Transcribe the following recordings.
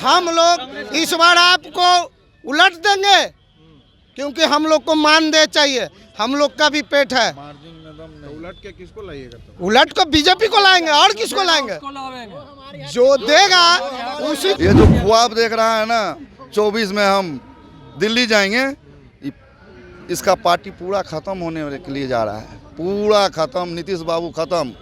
हम लोग इस बार आपको उलट देंगे, क्योंकि हम लोग को मानदेय चाहिए, हम लोग का भी पेट है। तो उलट के किसको लाइएगा? तो उलट को बीजेपी को लाएंगे, और किसको लाएंगे? जो देगा उसी। ये जो ख्वाब देख रहा है ना 24 में हम दिल्ली जाएंगे, इसका पार्टी पूरा खत्म होने के लिए जा रहा है, पूरा खत्म। नीतीश बाबू खत्म,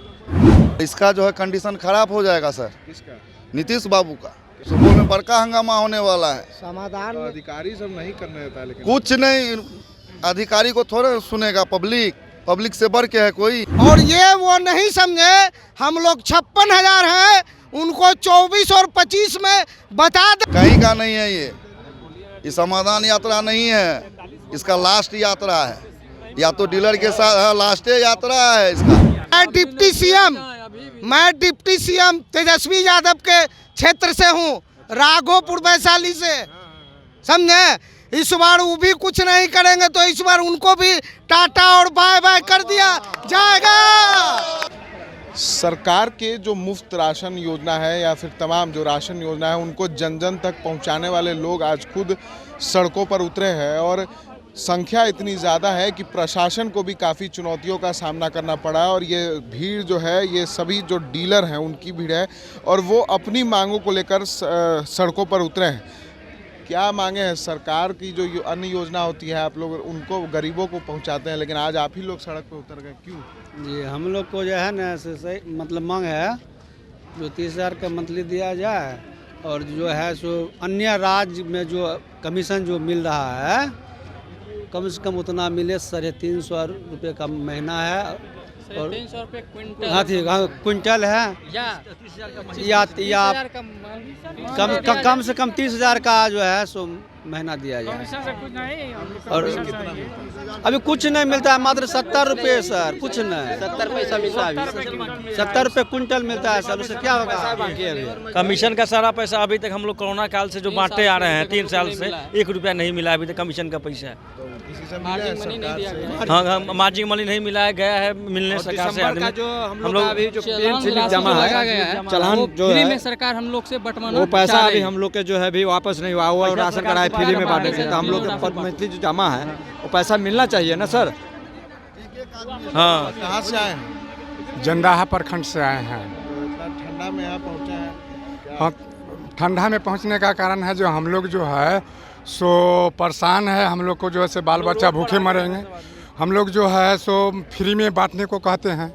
इसका जो है कंडीशन खराब हो जाएगा सर। किसका? नीतीश बाबू का। सुपौल में बड़का हंगामा होने वाला है। समाधान तो अधिकारी सब नहीं करने देता, लेकिन कुछ नहीं, अधिकारी को थोड़ा सुनेगा पब्लिक से बढ़ के है कोई। और ये वो नहीं समझे, हम लोग 56,000 हैं, उनको 24 और 25 में बता दे। कहीं का नहीं है ये समाधान यात्रा नहीं है, इसका लास्ट यात्रा है, या तो डीलर के साथ लास्ट यात्रा है इसका। मैं डिप्टी सीएम तेजस्वी यादव के क्षेत्र से हूँ, राघोपुर वैशाली से, समझे। इस बार वो भी कुछ नहीं करेंगे, तो इस बार उनको भी टाटा और बाय बाय कर दिया जाएगा। सरकार के जो मुफ्त राशन योजना है या फिर तमाम जो राशन योजना है, उनको जन जन तक पहुंचाने वाले लोग आज खुद सड़कों पर उतरे हैं और संख्या इतनी ज़्यादा है कि प्रशासन को भी काफ़ी चुनौतियों का सामना करना पड़ा। और ये भीड़ जो है, ये सभी जो डीलर हैं उनकी भीड़ है और वो अपनी मांगों को लेकर सड़कों पर उतरे हैं। क्या मांगे हैं? सरकार की जो अन्य योजना होती है आप लोग उनको गरीबों को पहुंचाते हैं, लेकिन आज आप ही लोग सड़क पर उतर गए, क्यों? जी, हम लोग को जो है ना सही मतलब मांग है जो 30,000 का मंथली दिया जाए, और जो है सो अन्य राज्य में जो कमीशन जो मिल रहा है कम से कम उतना मिले। 350 रुपये का महीना है और 300 रुपये क्विंटल है, या कम से कम 30,000 का जो है सो महीना दिया जाए। और अभी कुछ नहीं मिलता है, मात्र 70 रुपये सर, कुछ नहीं, 70 पैसा मिलता है, 70 रुपये क्विंटल मिलता है सर। उससे क्या होगा? बाकी अभी कमीशन का सारा पैसा अभी तक हम लोग कोरोना काल से जो बांटते आ रहे हैं 3 साल से 1 रुपया नहीं मिला अभी तक कमीशन का पैसा। हाँ, मार्जिन मनी नहीं मिला है, गया है मिलने सरकार से। हम लोग अभी जो जमा है चलान जो है सरकार हम लोग से बंटवाना, वो पैसा अभी हम लोग के जो है अभी वापस नहीं हुआ। वो राशन कार्ड फ्री में बांटेंगे, तो हम लोग के मंथली जो जमा है वो पैसा मिलना चाहिए ना सर। हाँ, कहाँ से आए हैं? जंदाहा प्रखंड से आए हैं। ठंडा में यहाँ पहुँचे हैं? हाँ, ठंडा में पहुँचने का कारण है जो हम लोग जो है सो परेशान है। हम लोग को जो है से बाल बच्चा भूखे मरेंगे। हम लोग जो है सो फ्री में बांटने को कहते हैं,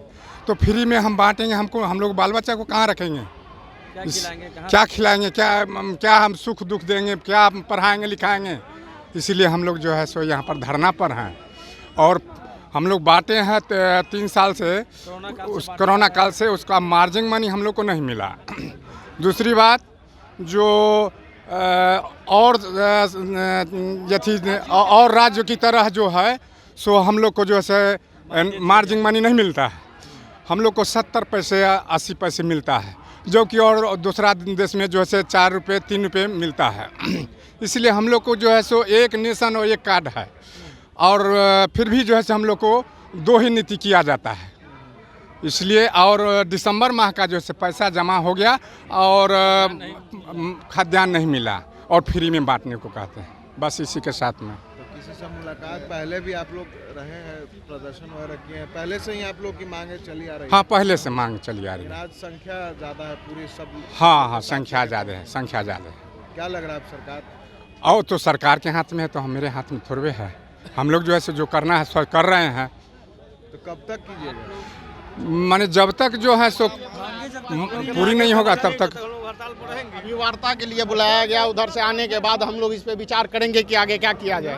तो फ्री में हम बांटेंगे, हम लोग बाल बच्चा को कहाँ रखेंगे? क्या खिलाएंगे? क्या हम सुख दुख देंगे? क्या पढ़ाएंगे लिखाएंगे? इसीलिए हम लोग जो है सो यहाँ पर धरना पर हैं। और हम लोग बांटे हैं 3 साल से, उस कोरोना काल से उसका मार्जिन मनी हम लोग को नहीं मिला। दूसरी बात जो और राज्य की तरह जो है सो हम लोग को जो है मार्जिन मनी नहीं मिलता है। हम लोग को 70 पैसे 80 पैसे मिलता है, जो कि और दूसरा देश में जो है 4 रुपये 3 रुपये मिलता है। इसलिए हम लोग को जो है सो एक नेशन और एक कार्ड है, और फिर भी जो है हम लोग को 2 ही नीति किया जाता है। इसलिए और दिसंबर माह का जो है पैसा जमा हो गया और खाद्यान्न नहीं मिला और फ्री में बांटने को कहते हैं, बस इसी के साथ में। तो किसी से मुलाकात पहले भी आप लोग रहे हैं, प्रदर्शन वगैरह किए हैं, पहले से ही आप लोग की मांगे चली आ रही है? हाँ, पहले से मांग चली आ रही है। आज संख्या ज़्यादा है पूरी सब। हाँ, संख्या ज़्यादा है, संख्या ज़्यादा है। क्या लग रहा है अब सरकार? और तो सरकार के हाथ में है, तो मेरे हाथ में थोड़े है। हम लोग जो है जो करना है सो कर रहे हैं। तो कब तक कीजिएगा? माने जब तक जो है सो पूरी नहीं होगा तब तक। अभी वार्ता के लिए बुलाया गया, उधर से आने के बाद हम लोग इस पे विचार करेंगे कि आगे क्या किया जाए।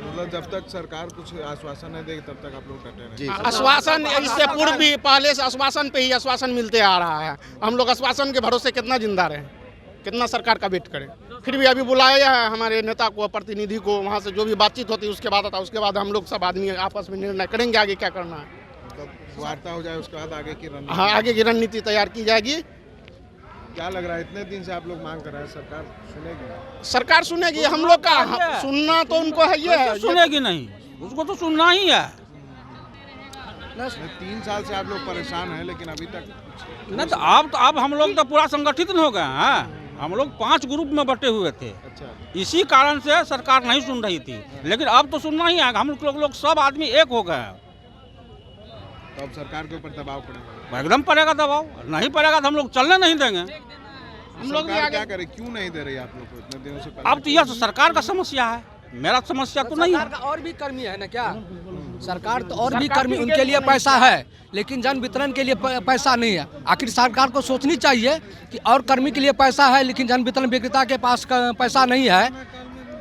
मतलब जब तक सरकार कुछ आश्वासन नहीं देगी तब तक आप लोग डटे रहेंगे? आश्वासन इससे पूर्व भी पहले से आश्वासन पे ही आश्वासन मिलते आ रहा है। हम लोग आश्वासन के भरोसे कितना जिंदा रहे, कितना सरकार का वेट करें। फिर भी अभी बुलाया है हमारे नेता को, प्रतिनिधि को, वहाँ से जो भी बातचीत होती है उसके बाद आता है। उसके बाद हम लोग सब आदमी आपस में निर्णय करेंगे आगे क्या करना है। वार्ता हो जाए उसके बाद आगे की रणनीति? हाँ, आगे की रणनीति तैयार की जाएगी। क्या लग रहा है इतने दिन से आप लोग मांग कर रहे हैं, सरकार सुनेगी? सरकार सुनेगी, हम लोग का सुनना तो उनको है, ये है। सुनेगी नहीं, उसको तो सुनना ही है। 3 साल से आप लोग परेशान हैं, लेकिन अभी तक नहीं तो अब हम लोग तो पूरा संगठित नहीं हो गए हैं। हम लोग 5 ग्रुप में बटे हुए थे। अच्छा, इसी कारण से सरकार नहीं सुन रही थी, लेकिन अब तो सुनना ही है। हम लोग सब आदमी एक हो गए हैं। तो अब सरकार के ऊपर दबाव पड़ेगा। एकदम पड़ेगा दबाव, नहीं पड़ेगा तो हम लोग चलने नहीं देंगे। हम लोग सरकार क्या करे, क्यों नहीं दे रही आप लोग को इतने दिनों से? अब तो यह सरकार का समस्या है, मेरा समस्या तो नहीं है। सरकार का और भी कर्मी है ना क्या? सरकार तो और भी कर्मी, उनके लिए पैसा है लेकिन जन वितरण के लिए पैसा नहीं है। आखिर सरकार को सोचनी चाहिए कि और कर्मी के लिए पैसा है लेकिन जन वितरण विक्रेता के पास पैसा नहीं है।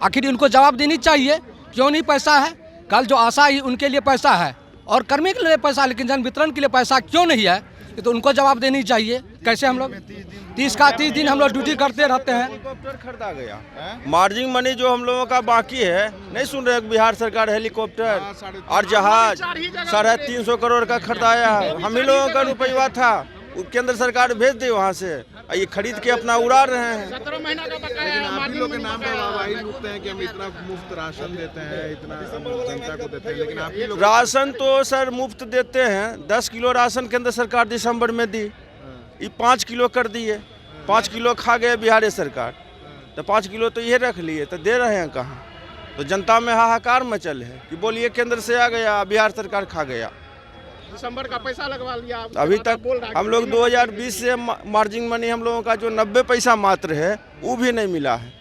आखिर उनको जवाब देनी चाहिए क्यों नहीं पैसा है। कल जो आशा ही उनके लिए पैसा है और कर्मी के लिए पैसा, लेकिन जन वितरण के लिए पैसा क्यों नहीं है, ये तो उनको जवाब देनी चाहिए। कैसे हम लोग 30 दिन हम लोग ड्यूटी करते रहते हैं। हेलीकॉप्टर खरीदा गया, मार्जिन मनी जो हम लोगों का बाकी है, नहीं सुन रहे बिहार सरकार हेलीकॉप्टर और जहाज 350 करोड़ का खरीदाया है। हम ही लोगों का रुपया था, केंद्र सरकार भेज दी वहाँ से, ये खरीद के अपना उड़ा रहे हैं। 17 महीना का बकाया लेकिन है, आप ही मार्जिन लोग के मनी नाम पे बकाया वाहवाही है। लूटते हैं कि हम इतना मुफ्त राशन देते हैं, इतना जनता को देते हैं, लेकिन आप ही लोग राशन तो सर मुफ्त देते हैं। 10 किलो राशन केंद्र सरकार दिसंबर में दी, ये 5 किलो कर दिए। 5 किलो खा गए बिहार सरकार, तो 5 किलो तो ये रख लिए, तो दे रहे हैं कहाँ? तो जनता में हाहाकार मचल है कि बोलिए केंद्र से आ गया, बिहार सरकार खा गया। दिसंबर का पैसा लगवा लिया। अभी तक हम लोग 2020 से मार्जिन मनी हम लोगों का जो 90 पैसा मात्र है वो भी नहीं मिला है।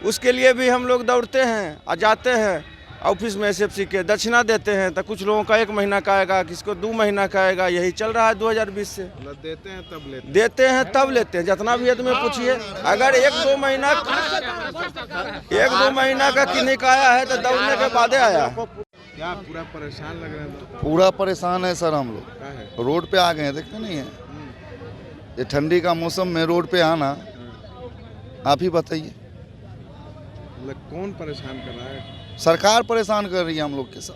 उसके लिए भी हम लोग दौड़ते हैं और जाते हैं ऑफिस में एसएफसी के, दक्षिणा देते हैं। तो कुछ लोगों का 1 महीना का आएगा, किसको 2 महीना का आएगा, यही चल रहा है 2020 से। देते हैं तब लेते हैं। देते हैं तब लेते हैं। जितना भी आदमी पूछिए, अगर 1-2 महीना का किन्हीं का आया है तो दौड़ने के बाद आया है। क्या पूरा परेशान लग रहे हैं? पूरा परेशान है सर। हम लोग क्या है? रोड पे आ गए हैं, देखते नहीं है ये ठंडी का मौसम में रोड पे आना, आप ही बताइए। मतलब कौन परेशान कर रहा है? सरकार परेशान कर रही है हम लोग के साथ।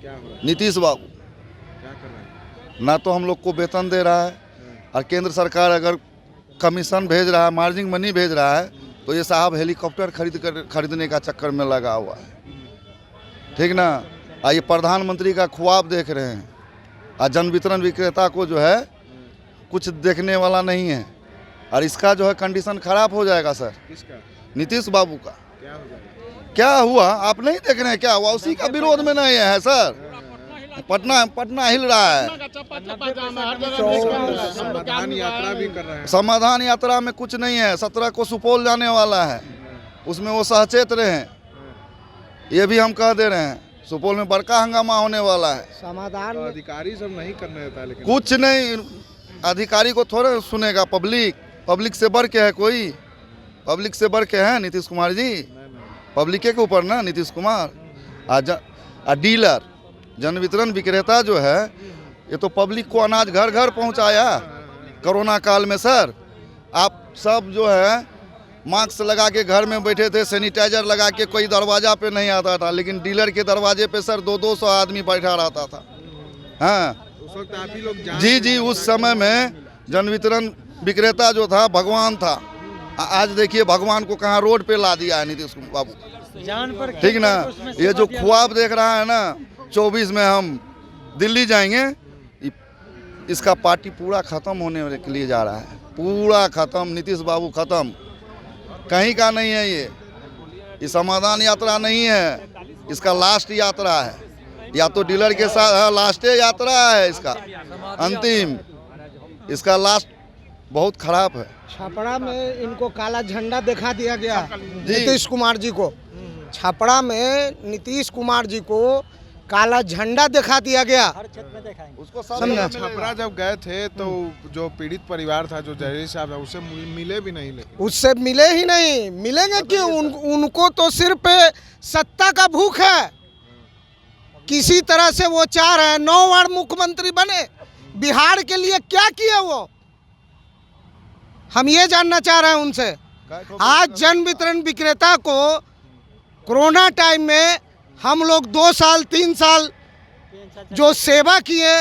क्या हो रहा है? नीतीश बाबू क्या कर रहा है? ना तो हम लोग को वेतन दे रहा है, और केंद्र सरकार अगर कमीशन भेज रहा है, मार्जिन मनी भेज रहा है, तो ये साहब हेलीकॉप्टर खरीदने का चक्कर में लगा हुआ है। ठीक ना? ये प्रधानमंत्री का ख्वाब देख रहे हैं, और जन वितरण विक्रेता को जो है कुछ देखने वाला नहीं है, और इसका जो है कंडीशन खराब हो जाएगा सर। किसका? नीतीश बाबू का। क्या हो जाएगा? क्या हुआ आप नहीं देख रहे हैं? क्या हुआ? उसी का विरोध में नहीं है सर। पटना हिल रहा है। समाधान यात्रा भी कर रहे हैं। समाधान यात्रा में कुछ नहीं है। 17 को सुपौल जाने वाला है, उसमें वो सचेत रहे, ये भी हम कह दे रहे हैं। सुपौल में बड़का हंगामा होने वाला है। समाधान तो अधिकारी सब नहीं करने देता, लेकिन कुछ नहीं, अधिकारी को थोड़ा सुनेगा पब्लिक से बढ़ के है कोई? पब्लिक से बढ़ के है नीतीश कुमार जी? पब्लिक के ऊपर ना नीतीश कुमार। डीलर जन वितरण विक्रेता जो है, ये तो पब्लिक को अनाज घर घर पहुंचाया कोरोना काल में सर। आप सब जो है मास्क लगा के घर में बैठे थे, सैनिटाइजर लगा के, कोई दरवाजा पे नहीं आता था, लेकिन डीलर के दरवाजे पे सर 200 आदमी बैठा रहता था। हाँ उस वक्त आप ही लोग जी, उस समय में जन वितरण विक्रेता जो था भगवान था। आज देखिए भगवान को कहाँ रोड पे ला दिया है नीतीश बाबू। ठीक ना? ये जो ख्वाब देख रहा है ना 24 में हम दिल्ली जाएंगे, इसका पार्टी पूरा खत्म होने के लिए जा रहा है। पूरा खत्म, नीतीश बाबू खत्म, कहीं का नहीं है ये समाधान यात्रा नहीं है, इसका लास्ट यात्रा है। या तो डीलर के साथ लास्ट यात्रा है इसका, अंतिम, इसका लास्ट बहुत खराब है। छपरा में इनको काला झंडा दिखा दिया गया नीतीश कुमार जी को। छपरा में नीतीश कुमार जी को काला झंडा दिखा दिया गया। उसको समझा? छपरा जब गए थे तो जो पीड़ित परिवार था, जो जहरीली साहब है, उससे मिले भी नहीं। उससे मिले ही नहीं। मिलेंगे क्यों? उनको तो सिर्फ सत्ता का भूख है। किसी तरह से वो चाह रहे हैं 9 बार मुख्यमंत्री बने, बिहार के लिए क्या किए वो, हम ये जानना चाह रहे हैं उनसे। आज जन वितरण विक्रेता को कोरोना टाइम में हम लोग 2 साल 3 साल जो सेवा किए,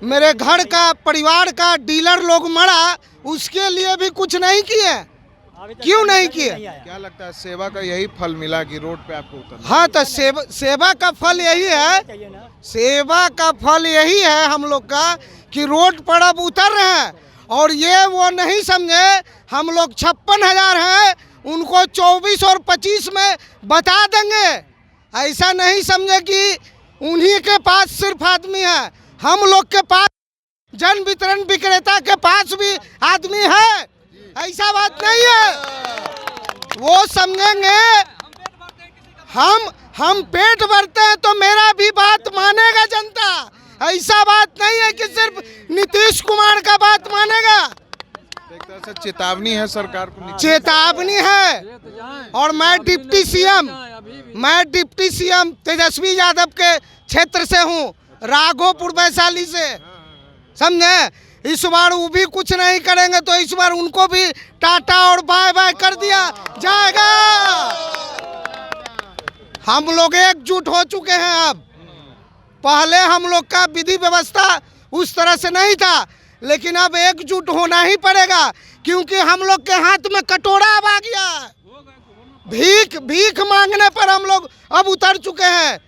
मेरे घर का परिवार का डीलर लोग मरा, उसके लिए भी कुछ नहीं किए। क्यों नहीं किए? क्या लगता है सेवा का यही फल मिला कि रोड पे आपको उतरना? हाँ, तो सेवा का फल यही है, सेवा का फल यही है हम लोग का कि रोड पर अब उतर रहे हैं। और ये वो नहीं समझे हम लोग 56,000 हैं, उनको 24 और 25 में बता देंगे। ऐसा नहीं समझे कि उन्हीं के पास सिर्फ आदमी है, हम लोग के पास जन वितरण विक्रेता के पास भी आदमी है, ऐसा बात नहीं है। वो समझेंगे हम पेट भरते हैं तो मेरा भी बात मानेगा जनता। ऐसा बात नहीं है कि सिर्फ नीतीश कुमार का बात मानेगा। एक तरह से चेतावनी है सरकार को। चेतावनी है। और मैं डिप्टी सीएम तेजस्वी यादव के क्षेत्र से हूँ, राघोपुर वैशाली से, समझे। इस बार वो भी कुछ नहीं करेंगे तो इस बार उनको भी टाटा और बाय बाय कर दिया जाएगा। हम लोग एकजुट हो चुके हैं। अब पहले हम लोग का विधि व्यवस्था उस तरह से नहीं था, लेकिन अब एकजुट होना ही पड़ेगा, क्योंकि हम लोग के हाथ में कटोरा अब आ गया। भीख मांगने पर हम लोग अब उतर चुके हैं।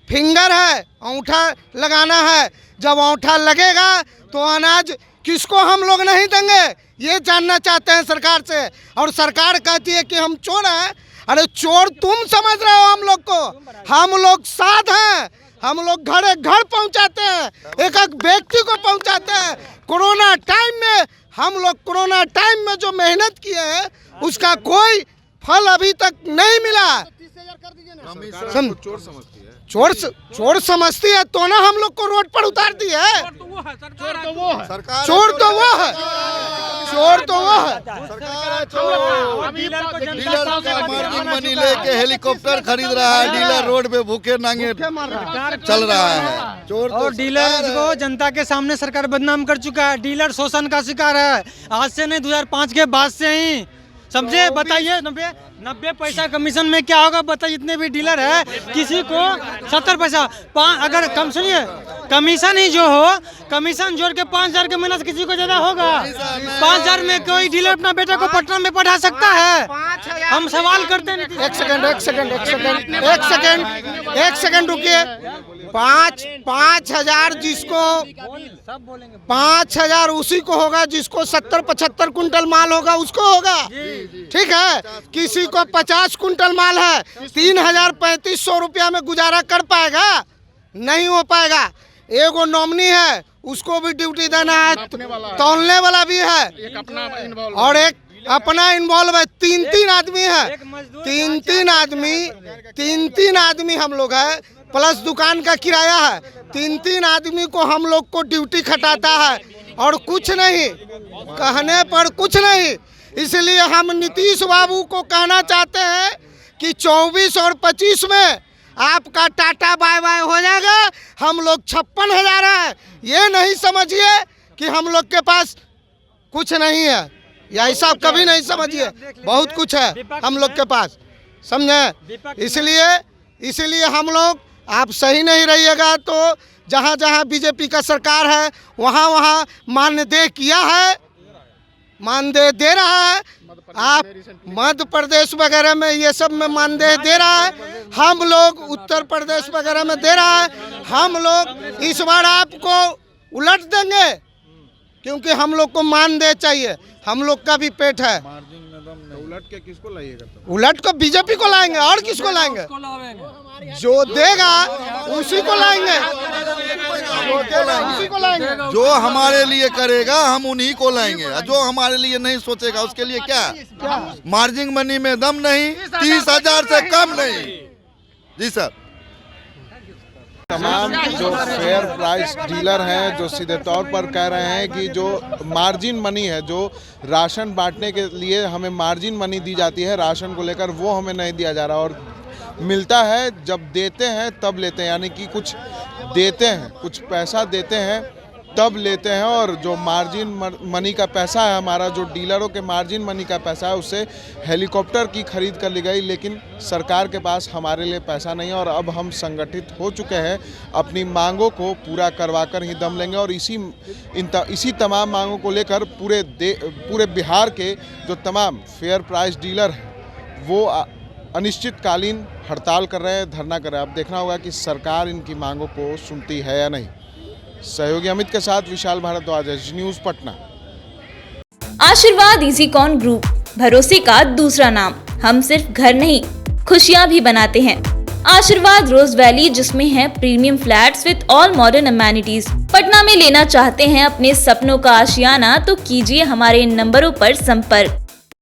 फिंगर है, अंगूठा लगाना है। जब अंगूठा लगेगा तो अनाज किसको हम लोग नहीं देंगे, ये जानना चाहते हैं सरकार से। और सरकार कहती है कि हम चोर हैं। अरे चोर तुम समझ रहे हो हम लोग को, हम लोग साध हैं। हम लोग घर घर पहुंचाते हैं, एक एक व्यक्ति को पहुंचाते हैं। कोरोना टाइम में हम लोग कोरोना टाइम में जो मेहनत किए हैं उसका कोई फल अभी तक नहीं मिला। चोर समझती है तो ना हम लोग को रोड पर उतार दी है। चोर तो वो है। चोर तो वो है। डीलर का मार्जिन मनी लेके हेलीकॉप्टर खरीद रहा है, डीलर रोड पे भूखे नांगे चल रहा है। चोर और डीलर को जनता के सामने सरकार बदनाम कर चुका है। डीलर शोषण का शिकार है, आज से नहीं 2005 के बाद से ही, समझे। बताइए 90 पैसा कमीशन में क्या होगा, बताइए। जितने भी डीलर है किसी को 70 पैसा अगर कम, सुनिए, कमीशन ही जो हो, कमीशन जोड़ के 5,000 के महीना से किसी को ज्यादा होगा। 5,000 में कोई डीलर अपना बेटा को पटना में पढ़ा सकता है? हम सवाल करते हैं। एक सेकंड रुकिए। 5,000 जिसको 5,000 उसी को होगा जिसको 70-75 कुंटल माल होगा, उसको होगा। ठीक है, किसी को 50 कुंटल माल है, 3,000-3,500 रुपया में गुजारा कर पाएगा? नहीं हो पाएगा। एगो नॉमिनी है, उसको भी ड्यूटी देना है, तौलने वाला भी है, और एक अपना इन्वॉल्व है। 3-3 आदमी है, 3-3 आदमी हम लोग है, प्लस दुकान का किराया है। 3-3 आदमी को हम लोग को ड्यूटी खटाता है, और कुछ नहीं, कहने पर कुछ नहीं। इसलिए हम नीतीश बाबू को कहना चाहते हैं कि 24 और 25 में आपका टाटा बाय बाय हो जाएगा। हम लोग 56,000 हैं, ये नहीं समझिए कि हम लोग के पास कुछ नहीं है, या ऐसा कभी नहीं समझिए, बहुत कुछ है हम लोग के पास, समझे। इसलिए हम लोग, आप सही नहीं रहिएगा तो जहाँ जहाँ बीजेपी का सरकार है वहाँ मानदेय किया है, मानदेय दे रहा है। आप मध्य प्रदेश वगैरह में ये सब में मानदेय दे रहा है, हम लोग उत्तर प्रदेश वगैरह में दे रहा है। हम लोग इस बार आपको उलट देंगे, क्योंकि हम लोग को मानदेय चाहिए, हम लोग का भी पेट है। उलट के किसको लाइएगा? उलट को बीजेपी को लाएंगे, और किसको लाएंगे? जो देगा उसी को लाएंगे, उसी को लाएंगे। जो हमारे लिए करेगा हम उन्हीं को लाएंगे, जो हमारे लिए नहीं सोचेगा उसके लिए क्या? मार्जिन मनी में दम नहीं, 30,000 से कम नहीं। जी सर। तमाम जो फेयर प्राइस डीलर हैं जो सीधे तौर पर कह रहे हैं कि जो मार्जिन मनी है, जो राशन बांटने के लिए हमें मार्जिन मनी दी जाती है राशन को लेकर, वो हमें नहीं दिया जा रहा, और मिलता है जब देते हैं तब लेते हैं, यानी कि कुछ देते हैं, कुछ पैसा देते हैं तब लेते हैं और जो मार्जिन मनी का पैसा है हमारा, जो डीलरों के मार्जिन मनी का पैसा है, उससे हेलीकॉप्टर की खरीद कर ली गई। लेकिन सरकार के पास हमारे लिए पैसा नहीं है और अब हम संगठित हो चुके हैं, अपनी मांगों को पूरा करवा कर ही दम लेंगे। और इसी तमाम मांगों को लेकर पूरे बिहार के जो तमाम फेयर प्राइस डीलर हैं वो अनिश्चितकालीन हड़ताल कर रहे हैं, धरना कर रहे हैं। अब देखना होगा कि सरकार इनकी मांगों को सुनती है या नहीं। सहयोगी अमित के साथ विशाल भारद्वाज, न्यूज़ पटना। आशीर्वाद इजीकॉन ग्रुप, भरोसे का दूसरा नाम। हम सिर्फ घर नहीं, खुशियां भी बनाते हैं। आशीर्वाद रोज वैली, जिसमें है premium flats with all modern amenities. Patna में लेना चाहते हैं अपने सपनों का आशियाना, तो कीजिए हमारे इन नंबरों पर संपर्क।